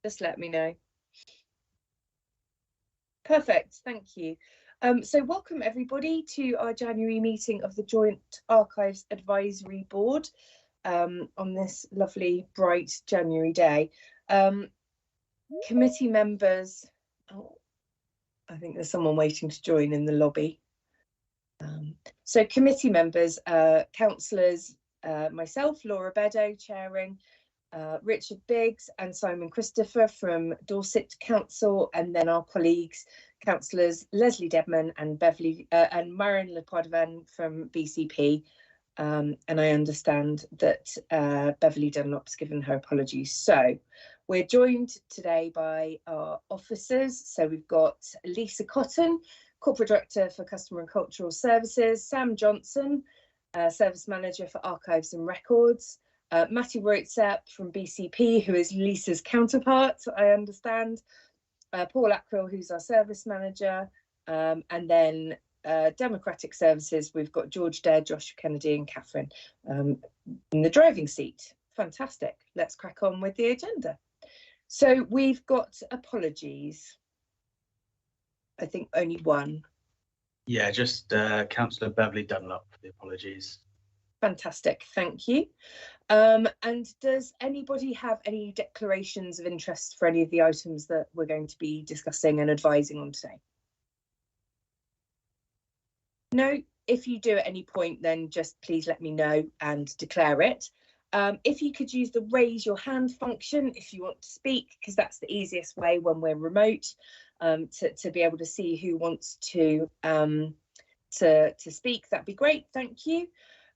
just let me know. Perfect, thank you. So welcome everybody to our January meeting of the Joint Archives Advisory Board on this lovely bright January day. Committee members, oh, I think there's someone waiting to join in the lobby. So committee members, councillors, myself, Laura Beddoe, chairing, Richard Biggs and Simon Christopher from Dorset Council, and then our colleagues, councillors Leslie Dedman and Beverly and Marion Lepoidovan from BCP. And I understand that Beverly Dunlop's given her apologies. So we're joined today by our officers. So we've got Lisa Cotton, Corporate Director for Customer and Cultural Services, Sam Johnson, Service Manager for Archives and Records, Matty Roitsep from BCP, who is Lisa's counterpart, I understand, Paul Ackrill, who's our Service Manager, and then Democratic Services, we've got George Dare, Josh Kennedy and Catherine in the driving seat. Fantastic. Let's crack on with the agenda. So we've got apologies. I think only one. Yeah, just Councillor Beverly Dunlop for the apologies. Fantastic, thank you. And does anybody have any declarations of interest for any of the items that we're going to be discussing and advising on today? No, if you do at any point, then just please let me know and declare it. If you could use the raise your hand function if you want to speak, because that's the easiest way when we're remote, to be able to see who wants to speak, that'd be great, thank you.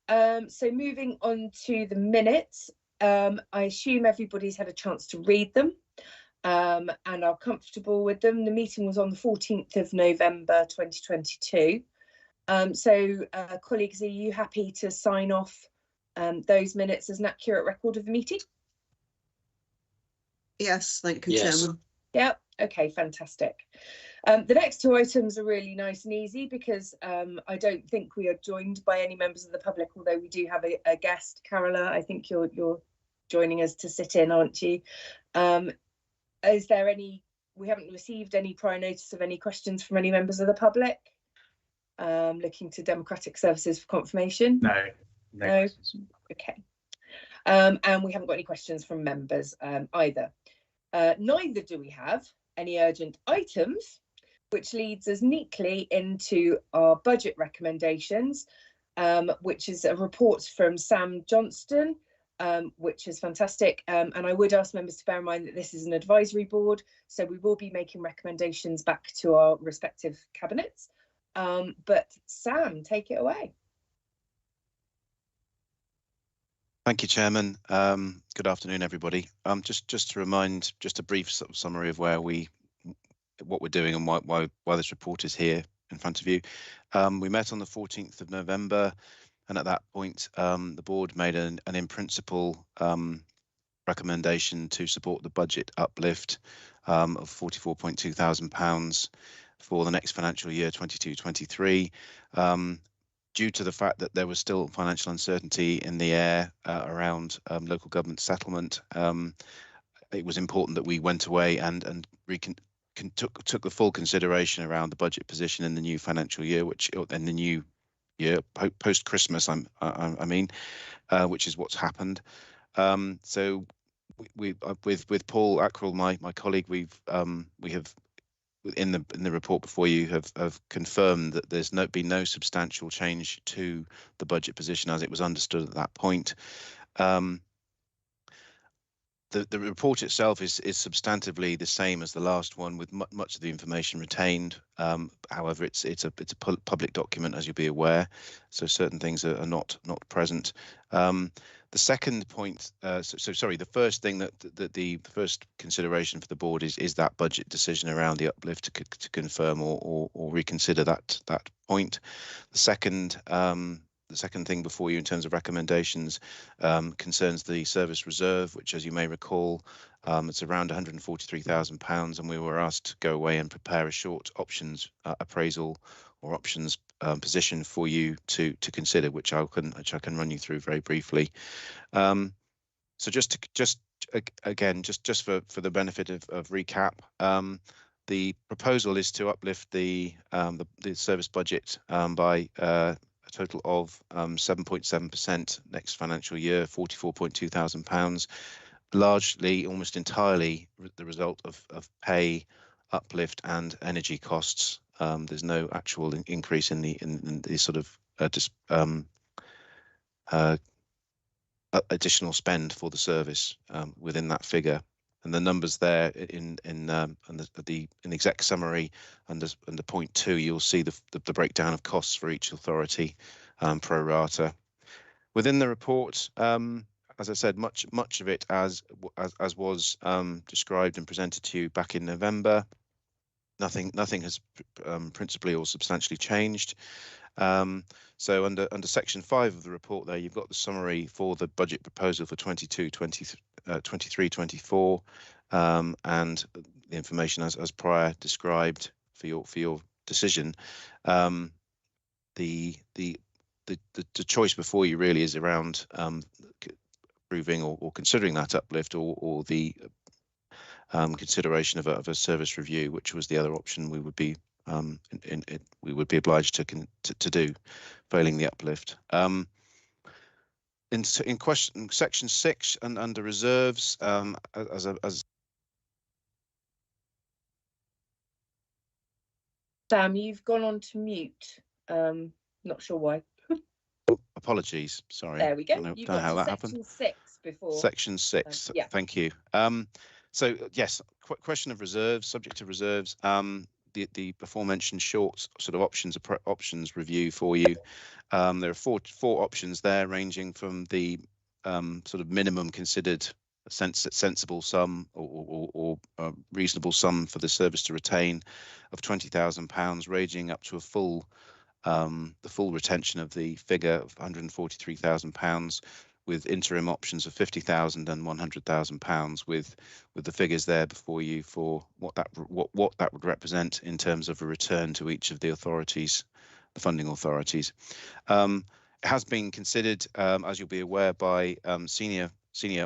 So moving on to the minutes, I assume everybody's had a chance to read them and are comfortable with them. The meeting was on the 14th of November 2022. So colleagues, are you happy to sign off those minutes as an accurate record of the meeting? Yes, thank you, Yes. Chairman. Yeah, okay, fantastic. The next two items are really nice and easy because I don't think we are joined by any members of the public, although we do have a guest. Carola, I think you're joining us to sit in, aren't you? Is there any, we haven't received any prior notice of any questions from any members of the public? Looking to Democratic Services for confirmation. No. Okay. And we haven't got any questions from members either. Neither do we have any urgent items, which leads us neatly into our budget recommendations, which is a report from Sam Johnston, which is fantastic. And I would ask members to bear in mind that this is an advisory board, so we will be making recommendations back to our respective cabinets. But Sam, take it away. Thank you, Chairman. Good afternoon, everybody. Just to remind, just a brief sort of summary of what we're doing and why this report is here in front of you. We met on the 14th of November, and at that point, the board made an in principle recommendation to support the budget uplift of £44.2 thousand for the next financial year, 22-23. Due to the fact that there was still financial uncertainty in the air around local government settlement, it was important that we went away and took the full consideration around the budget position in the new financial year, which in the new year post Christmas, I mean, which is what's happened. So we with Paul Ackrill, my colleague, we have in the report before you have confirmed that there's been no substantial change to the budget position as it was understood at that point. The report itself is substantively the same as the last one, with much of the information retained. However, it's a public document, as you'll be aware, so certain things are not present. The second point, the first thing that the first consideration for the board is that budget decision around the uplift to confirm or reconsider that point. The second thing before you in terms of recommendations concerns the service reserve, which, as you may recall, it's around £143,000, and we were asked to go away and prepare a short options appraisal or options position for you to consider, which I can run you through very briefly. So just again, just for the benefit of recap, the proposal is to uplift the service budget by a total of 7.7% next financial year, £44.2 thousand, largely, almost entirely, the result of pay uplift and energy costs. There's no actual increase in the sort of additional spend for the service within that figure. And the numbers there in the exec summary under point 2, you'll see the breakdown of costs for each authority pro rata. Within the report, as I said, much of it as was described and presented to you back in November. Nothing has principally or substantially changed. So under section 5 of the report there, you've got the summary for the budget proposal for 23-24, and the information as prior described for your decision. The choice before you really is around approving or considering that uplift, or the consideration of a service review, which was the other option we would be we would be obliged to do, failing the uplift. In section 6 and under reserves, as Sam, you've gone on to mute. Not sure why. Apologies, sorry. There we go. Don't know how that happened. Section 6 before. Section 6. Yeah. Thank you. So yes, question of reserves, subject to reserves. The aforementioned short sort of options review for you. There are four options there, ranging from the sort of minimum considered sensible sum or reasonable sum for the service to retain of £20,000, ranging up to a full the full retention of the figure of £143,000, with interim options of £50,000 and £100,000, with the figures there before you for what that would represent in terms of a return to each of the authorities, the funding authorities. It has been considered, as you'll be aware, by senior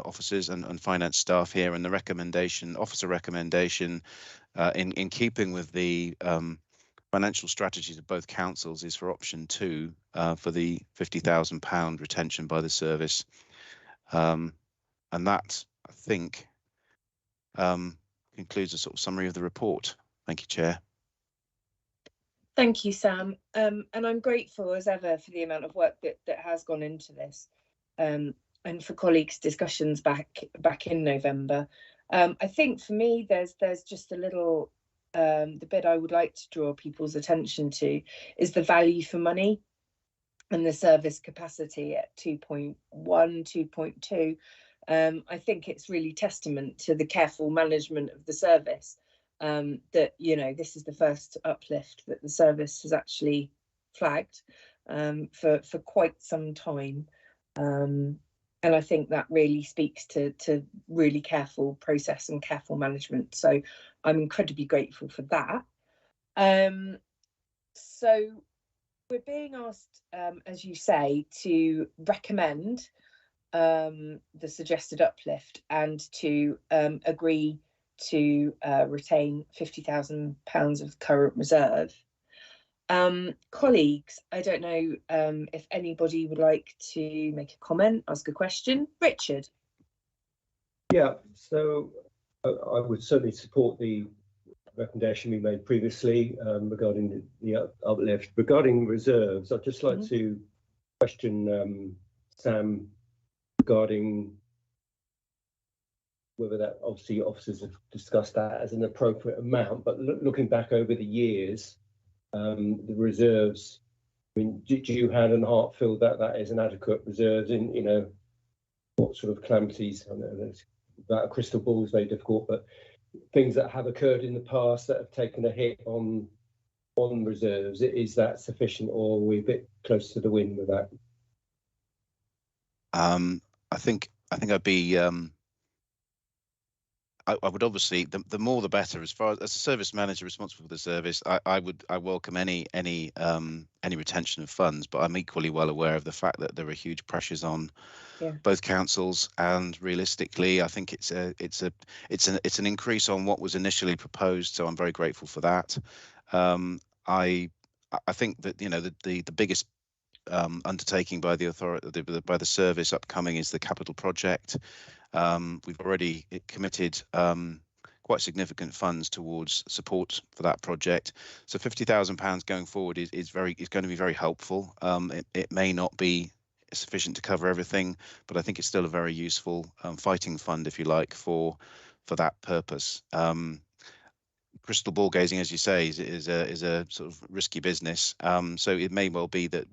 officers and finance staff here, and the officer recommendation in keeping with the financial strategies of both councils is for option 2, for the £50,000 retention by the service. And that, I think, concludes a sort of summary of the report. Thank you, Chair. Thank you, Sam. And I'm grateful as ever for the amount of work that has gone into this, and for colleagues' discussions back in November. I think for me, there's just a little, the bit I would like to draw people's attention to is the value for money and the service capacity at 2.1, 2.2. I think it's really testament to the careful management of the service, that, you know, this is the first uplift that the service has actually flagged for quite some time. And I think that really speaks to really careful process and careful management. So I'm incredibly grateful for that. So we're being asked, as you say, to recommend the suggested uplift and to agree to retain £50,000 of current reserve. Colleagues, I don't know if anybody would like to make a comment, ask a question. Richard. Yeah, so I would certainly support the recommendation we made previously regarding the uplift. Regarding reserves, I'd just like to question Sam regarding whether that, obviously officers have discussed that as an appropriate amount, but looking back over the years, the reserves, I mean, do you hand and heart feel that that is an adequate reserve in, you know, what sort of calamities? I know that a crystal ball is very difficult, but things that have occurred in the past that have taken a hit on reserves, is that sufficient, or are we a bit close to the wind with that? I think I'd be I would obviously, the more the better. As far as a service manager responsible for the service, I welcome any retention of funds, but I'm equally well aware of the fact that there are huge pressures on both councils, and realistically, I think it's an increase on what was initially proposed. So I'm very grateful for that. I think that the biggest undertaking by the authority, by the service upcoming, is the capital project. We've already committed quite significant funds towards support for that project. So £50,000 going forward is going to be very helpful. It may not be sufficient to cover everything, but I think it's still a very useful fighting fund, if you like, for that purpose. Crystal ball gazing, as you say, is a sort of risky business. So it may well be that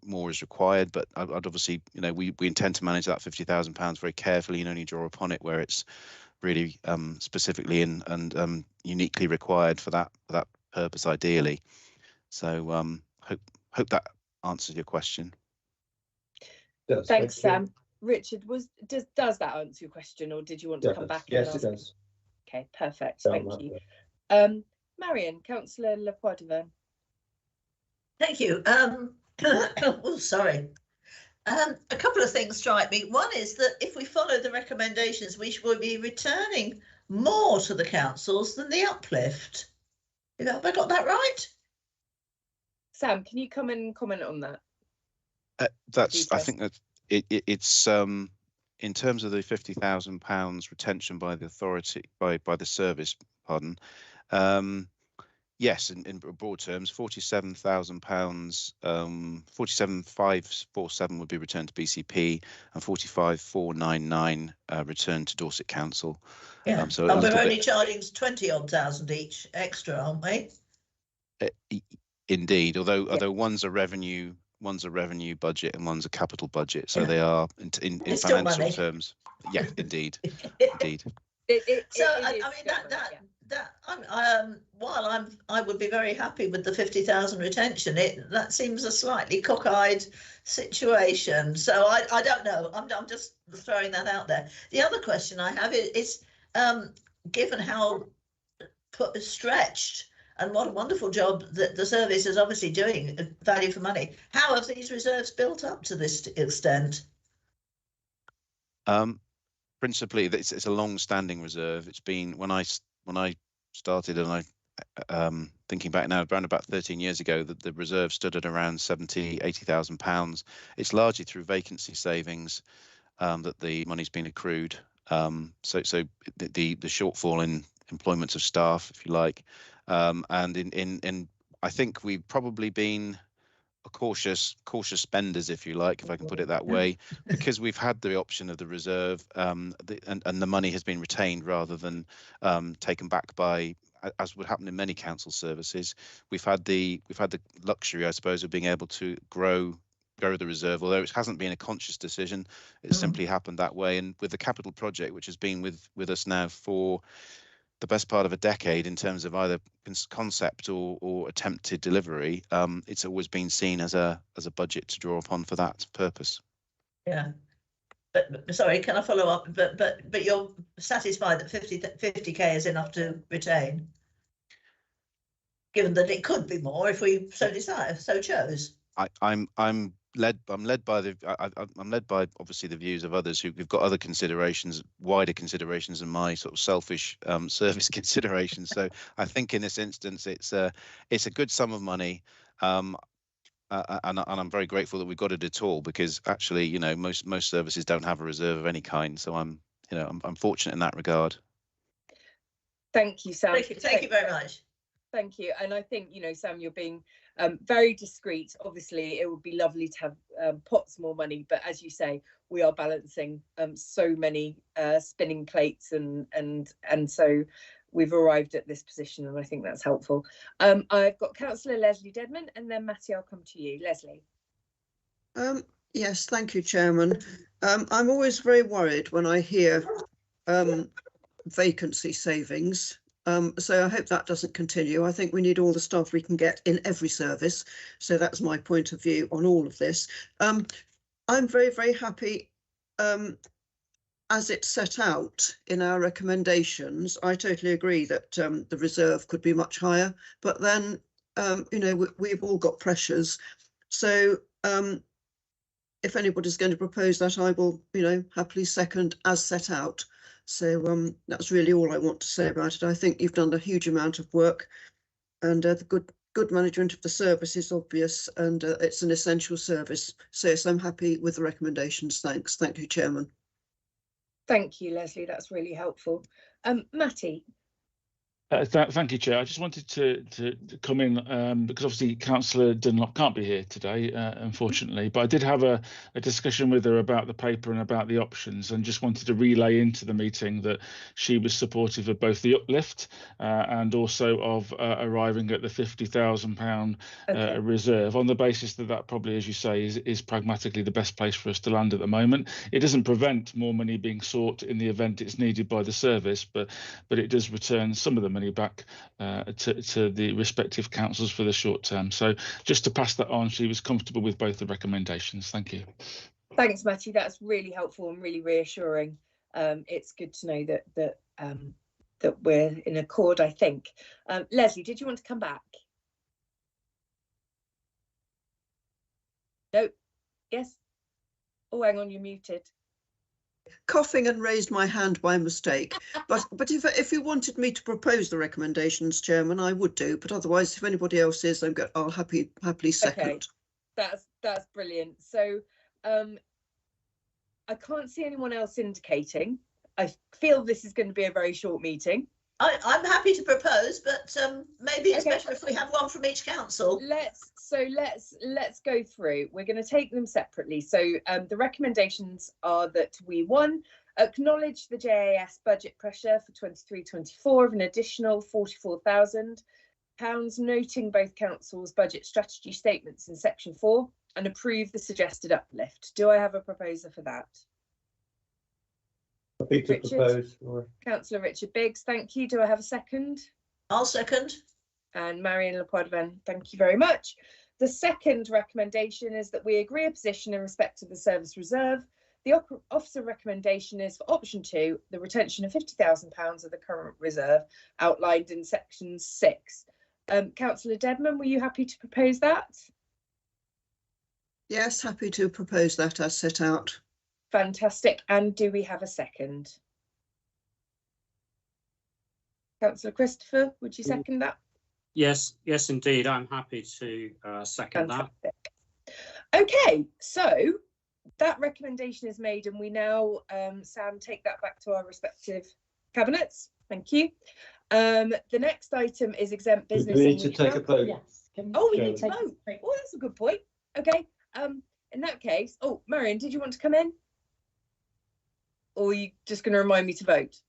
more is required, but I'd obviously we intend to manage that £50,000 very carefully and only draw upon it where it's really specifically and uniquely required for that purpose, ideally. So hope that answers your question. Yes, Thanks, thank you. Sam. Richard, does that answer your question, or did you want to come back? Yes, it does. Okay, perfect. Yeah, Thank you. Marion, Councillor Le Poidevin. Thank you. Oh, sorry. A couple of things strike me. One is that if we follow the recommendations, we should be returning more to the councils than the uplift. Have I got that right? Sam, can you come and comment on that? I think that it's in terms of the £50,000 retention by the authority, by the service, pardon. Yes, in broad terms, £47,000, 47,547 would be returned to BCP, and 45,499 returned to Dorset Council. Yeah, so and we're only charging 20-odd thousand each extra, aren't we? Indeed, although one's a revenue budget and one's a capital budget, so they are in financial terms. Yeah, indeed, indeed. While I would be very happy with the 50,000 retention, that seems a slightly cockeyed situation. So I don't know. I'm just throwing that out there. The other question I have is given how stretched and what a wonderful job that the service is obviously doing, value for money, how have these reserves built up to this extent? Principally, it's a long-standing reserve. It's been when I started, and I thinking back now, around about 13 years ago, that the reserve stood at around £80,000. It's largely through vacancy savings that the money's been accrued. So the shortfall in employment of staff, if you like, and in I think we've probably been cautious spenders, if you like, if I can put it that way, because we've had the option of the reserve, and the money has been retained rather than taken back by, as would happen in many council services. We've had the luxury, I suppose, of being able to grow the reserve, although it hasn't been a conscious decision. It's simply happened that way. And with the capital project, which has been with us now for the best part of a decade in terms of either concept or attempted delivery, it's always been seen as a budget to draw upon for that purpose. Yeah, but sorry, can I follow up? But you're satisfied that 50k is enough to retain, given that it could be more if we so chose. I'm led by obviously the views of others who've got other considerations, wider considerations than my sort of selfish service considerations. So I think in this instance it's a good sum of money, and I'm very grateful that we've got it at all, because actually most services don't have a reserve of any kind. So I'm fortunate in that regard. Thank you, Sam. Thank you very much. Thank you. And I think, Sam, you're being very discreet. Obviously, it would be lovely to have pots more money, but as you say, we are balancing so many spinning plates, and so we've arrived at this position, and I think that's helpful. I've got Councillor Leslie Dedman, and then Matty, I'll come to you. Leslie. Yes, thank you, Chairman. I'm always very worried when I hear vacancy savings. So I hope that doesn't continue. I think we need all the staff we can get in every service. So that's my point of view on all of this. I'm very, very happy as it's set out in our recommendations, I totally agree that the reserve could be much higher, but then, you know, we've all got pressures. So if anybody's going to propose that, I will, you know, happily second as set out. So that's really all I want to say about it. I think you've done a huge amount of work, and the good management of the service is obvious, and it's an essential service. So yes, I'm happy with the recommendations. Thanks. Thank you, Chairman. Thank you, Leslie. That's really helpful. Matty. Thank you, Chair. I just wanted to come in because obviously Councillor Dunlop can't be here today, unfortunately, but I did have a discussion with her about the paper and about the options, and just wanted to relay into the meeting that she was supportive of both the uplift and also of arriving at the £50,000 Okay. reserve, on the basis that that probably, as you say, is pragmatically the best place for us to land at the moment. It doesn't prevent more money being sought in the event it's needed by the service, but it does return some of the money back to the respective councils for the short term. So just to pass that on, she was comfortable with both the recommendations. Thank you. Thanks, Matty. That's really helpful and really reassuring. It's good to know that we're in accord, I think. Leslie, did you want to come back? No. Yes. Oh, hang on, you're muted. Coughing and raised my hand by mistake, but if you wanted me to propose the recommendations, Chairman, I would do. But otherwise, if anybody else is, I'll happily second. Okay. That's brilliant. So I can't see anyone else indicating. I feel this is going to be a very short meeting. I'm happy to propose, but maybe it's better if we have one from each council. Let's go through. We're going to take them separately. So the recommendations are that we, one, acknowledge the JAS budget pressure for 23-24 of an additional £44,000, noting both councils' budget strategy statements in section 4, and approve the suggested uplift. Do I have a proposer for that? Happy to propose. Councillor Richard Biggs, thank you. Do I have a second? I'll second. And Marion Lepoidevin, thank you very much. The second recommendation is that we agree a position in respect to the service reserve. The officer recommendation is for option 2, the retention of £50,000 of the current reserve outlined in section 6. Councillor Dedman, were you happy to propose that? Yes, happy to propose that as set out. Fantastic. And do we have a second? Councillor Christopher, would you second that? Yes, indeed. I'm happy to second Fantastic. That. Okay, so that recommendation is made, and we now, Sam, take that back to our respective cabinets. Thank you. The next item is exempt business. We need to take a vote. Yes. Oh, we need to vote. Oh, that's a good point. Okay. In that case, oh, Marion, did you want to come in? Or are you just going to remind me to vote?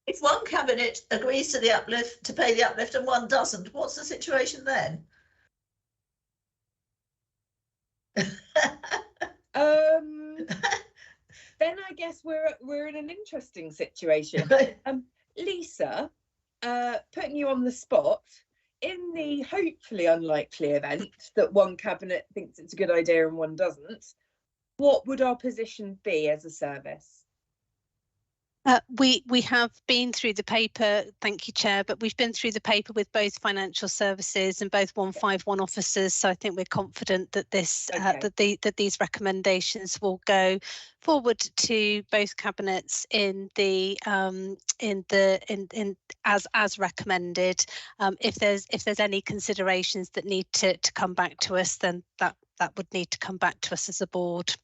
If one cabinet agrees to the uplift, to pay the uplift, and one doesn't, what's the situation then? Then I guess we're in an interesting situation. Lisa, putting you on the spot, in the hopefully unlikely event that one cabinet thinks it's a good idea and one doesn't, what would our position be as a service? We have been through the paper, thank you, Chair, but we've been through the paper with both financial services and both 151 officers. So I think we're confident that this that these recommendations will go forward to both cabinets in the as recommended. If there's any considerations that need to come back to us, then that would need to come back to us as a board.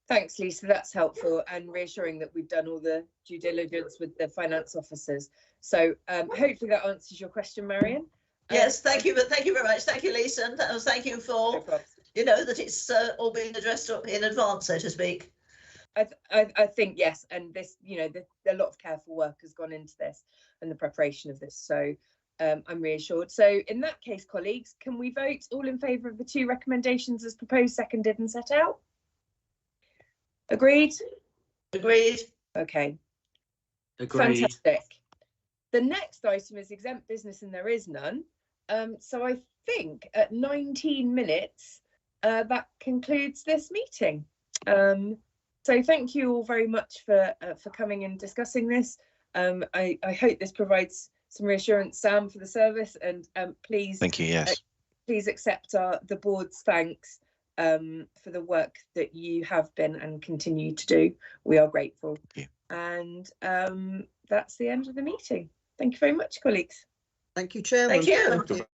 Thanks, Lisa. That's helpful and reassuring that we've done all the due diligence with the finance officers. So hopefully that answers your question, Marion. Yes, thank you. But thank you very much. Thank you, Lisa, and thank you for that it's all being addressed in advance, so to speak. I think yes, and this, a lot of careful work has gone into this and the preparation of this. So I'm reassured. So in that case, colleagues, can we vote all in favour of the 2 recommendations as proposed, seconded, and set out? Agreed? Agreed. Okay. Agreed. Fantastic. The next item is exempt business, and there is none. So I think at 19 minutes, that concludes this meeting. So thank you all very much for coming and discussing this. I hope this provides some reassurance, Sam, for the service, and please. Thank you. Yes. Please accept the board's thanks for the work that you have been and continue to do. We are grateful. Thank you. And that's the end of the meeting. Thank you very much, colleagues. Thank you, Chairman. Thank you. Thank you.